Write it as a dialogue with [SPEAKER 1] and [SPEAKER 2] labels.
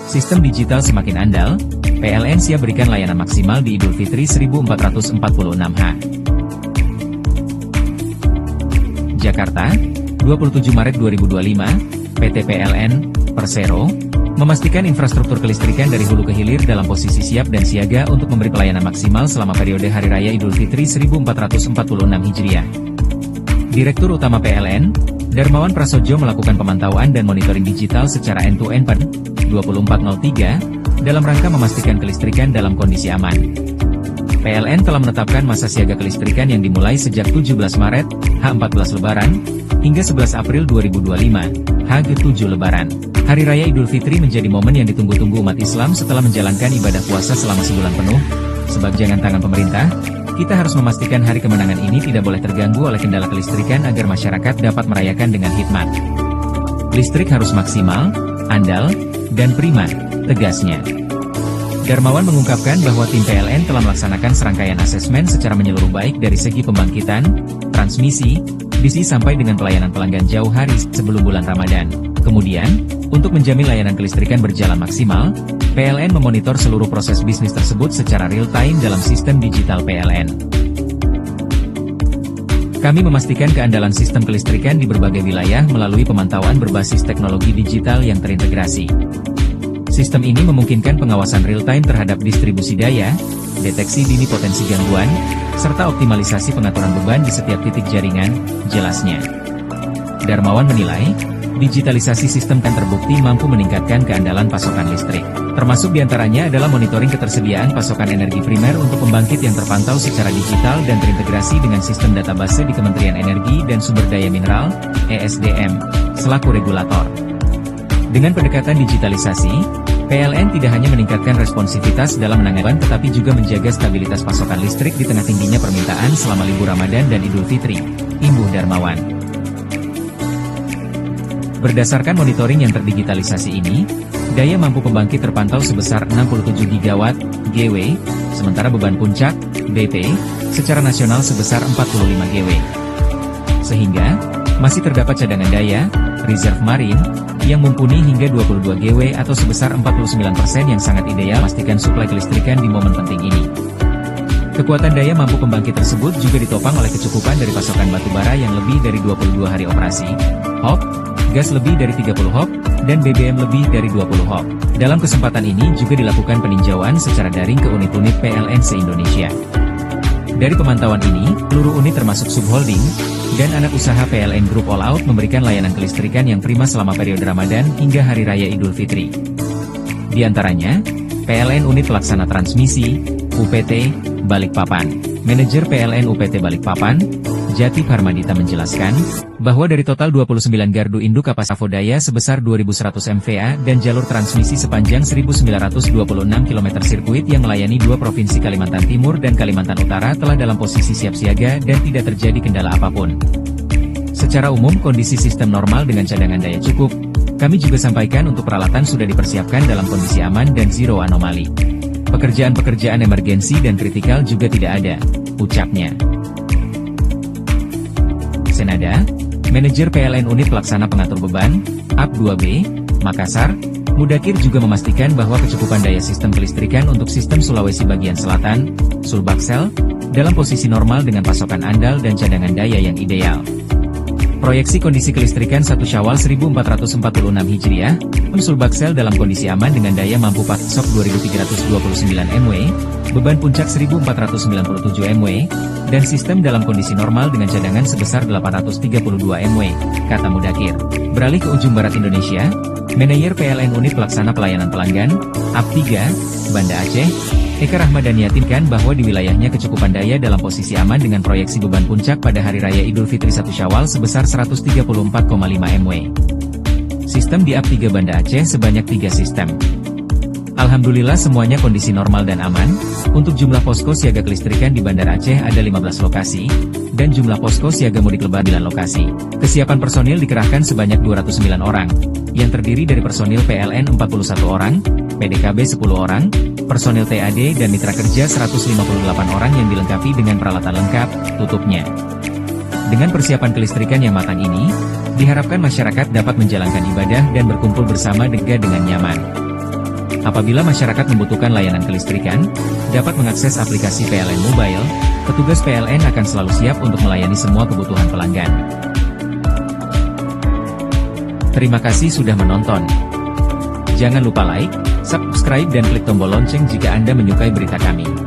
[SPEAKER 1] Sistem digital semakin andal, PLN siap berikan layanan maksimal di Idul Fitri 1446H. Jakarta, 27 Maret 2025, PT PLN, Persero, memastikan infrastruktur kelistrikan dari hulu ke hilir dalam posisi siap dan siaga untuk memberi pelayanan maksimal selama periode Hari Raya Idul Fitri 1446 Hijriah. Direktur Utama PLN, Darmawan Prasojo melakukan pemantauan dan monitoring digital secara end-to-end pada 2403, dalam rangka memastikan kelistrikan dalam kondisi aman. PLN telah menetapkan masa siaga kelistrikan yang dimulai sejak 17 Maret, H14 Lebaran, hingga 11 April 2025, H7 Lebaran. Hari Raya Idul Fitri menjadi momen yang ditunggu-tunggu umat Islam setelah menjalankan ibadah puasa selama sebulan penuh. Sebagai jangan tangan pemerintah, kita harus memastikan hari kemenangan ini tidak boleh terganggu oleh kendala kelistrikan agar masyarakat dapat merayakan dengan hikmat. Listrik harus maksimal, andal, dan prima, tegasnya. Darmawan mengungkapkan bahwa tim PLN telah melaksanakan serangkaian asesmen secara menyeluruh baik dari segi pembangkitan, transmisi, DC sampai dengan pelayanan pelanggan jauh hari sebelum bulan Ramadan. Kemudian, untuk menjamin layanan kelistrikan berjalan maksimal, PLN memonitor seluruh proses bisnis tersebut secara real-time dalam sistem digital PLN. Kami memastikan keandalan sistem kelistrikan di berbagai wilayah melalui pemantauan berbasis teknologi digital yang terintegrasi. Sistem ini memungkinkan pengawasan real-time terhadap distribusi daya, deteksi dini potensi gangguan, serta optimalisasi pengaturan beban di setiap titik jaringan, jelasnya. Darmawan menilai, digitalisasi sistem kan terbukti mampu meningkatkan keandalan pasokan listrik. Termasuk diantaranya adalah monitoring ketersediaan pasokan energi primer untuk pembangkit yang terpantau secara digital dan terintegrasi dengan sistem database di Kementerian Energi dan Sumber Daya Mineral, ESDM, selaku regulator. Dengan pendekatan digitalisasi, PLN tidak hanya meningkatkan responsivitas dalam menangani tetapi juga menjaga stabilitas pasokan listrik di tengah tingginya permintaan selama libur Ramadan dan Idul Fitri, imbuh Darmawan. Berdasarkan monitoring yang terdigitalisasi ini, daya mampu pembangkit terpantau sebesar 67 gigawatt GW, sementara beban puncak BP secara nasional sebesar 45 GW. Sehingga, masih terdapat cadangan daya, reserve marine, yang mumpuni hingga 22 GW atau sebesar 49% yang sangat ideal memastikan suplai kelistrikan di momen penting ini. Kekuatan daya mampu pembangkit tersebut juga ditopang oleh kecukupan dari pasokan batu bara yang lebih dari 22 hari operasi, HOP, gas lebih dari 30 HOP, dan BBM lebih dari 20 HOP. Dalam kesempatan ini juga dilakukan peninjauan secara daring ke unit-unit PLN se-Indonesia. Dari pemantauan ini, seluruh unit termasuk subholding, dan anak usaha PLN Group All Out memberikan layanan kelistrikan yang prima selama periode Ramadan hingga Hari Raya Idul Fitri. Di antaranya, PLN Unit Pelaksana Transmisi, UPT, Balikpapan. Manajer PLN UPT Balikpapan, Jati Parmadita menjelaskan, bahwa dari total 29 gardu induk kapasitas daya sebesar 2100 MVA dan jalur transmisi sepanjang 1926 km sirkuit yang melayani dua provinsi Kalimantan Timur dan Kalimantan Utara telah dalam posisi siap siaga dan tidak terjadi kendala apapun. Secara umum kondisi sistem normal dengan cadangan daya cukup. Kami juga sampaikan untuk peralatan sudah dipersiapkan dalam kondisi aman dan zero anomali. Pekerjaan-pekerjaan emergensi dan kritikal juga tidak ada, ucapnya. Senada, Manajer PLN Unit Pelaksana Pengatur Beban, AP2B, Makassar, Mudakir juga memastikan bahwa kecukupan daya sistem kelistrikan untuk sistem Sulawesi bagian selatan, Sulbaksel, dalam posisi normal dengan pasokan andal dan cadangan daya yang ideal. Proyeksi kondisi kelistrikan 1 Syawal 1446 Hijriah, Sulbaksel dalam kondisi aman dengan daya mampu pasok 2329 MW, beban puncak 1497 MW, dan sistem dalam kondisi normal dengan cadangan sebesar 832 MW, kata Mudakir. Beralih ke ujung barat Indonesia, Manajer PLN Unit Pelaksana Pelayanan Pelanggan, AP3, Banda Aceh, Eka Rahmadani yakinkan bahwa di wilayahnya kecukupan daya dalam posisi aman dengan proyeksi beban puncak pada Hari Raya Idul Fitri 1 Syawal sebesar 134,5 MW. Sistem di AP3 Banda Aceh sebanyak 3 sistem. Alhamdulillah semuanya kondisi normal dan aman. Untuk jumlah posko siaga kelistrikan di Bandar Aceh ada 15 lokasi, dan jumlah posko siaga mudik lebaran 9 lokasi. Kesiapan personil dikerahkan sebanyak 209 orang, yang terdiri dari personil PLN 41 orang, PDKB 10 orang, personil TAD dan mitra kerja 158 orang yang dilengkapi dengan peralatan lengkap, tutupnya. Dengan persiapan kelistrikan yang matang ini, diharapkan masyarakat dapat menjalankan ibadah dan berkumpul bersama dengan nyaman. Apabila masyarakat membutuhkan layanan kelistrikan, dapat mengakses aplikasi PLN Mobile, petugas PLN akan selalu siap untuk melayani semua kebutuhan pelanggan. Terima kasih sudah menonton. Jangan lupa like, subscribe dan klik tombol lonceng jika Anda menyukai berita kami.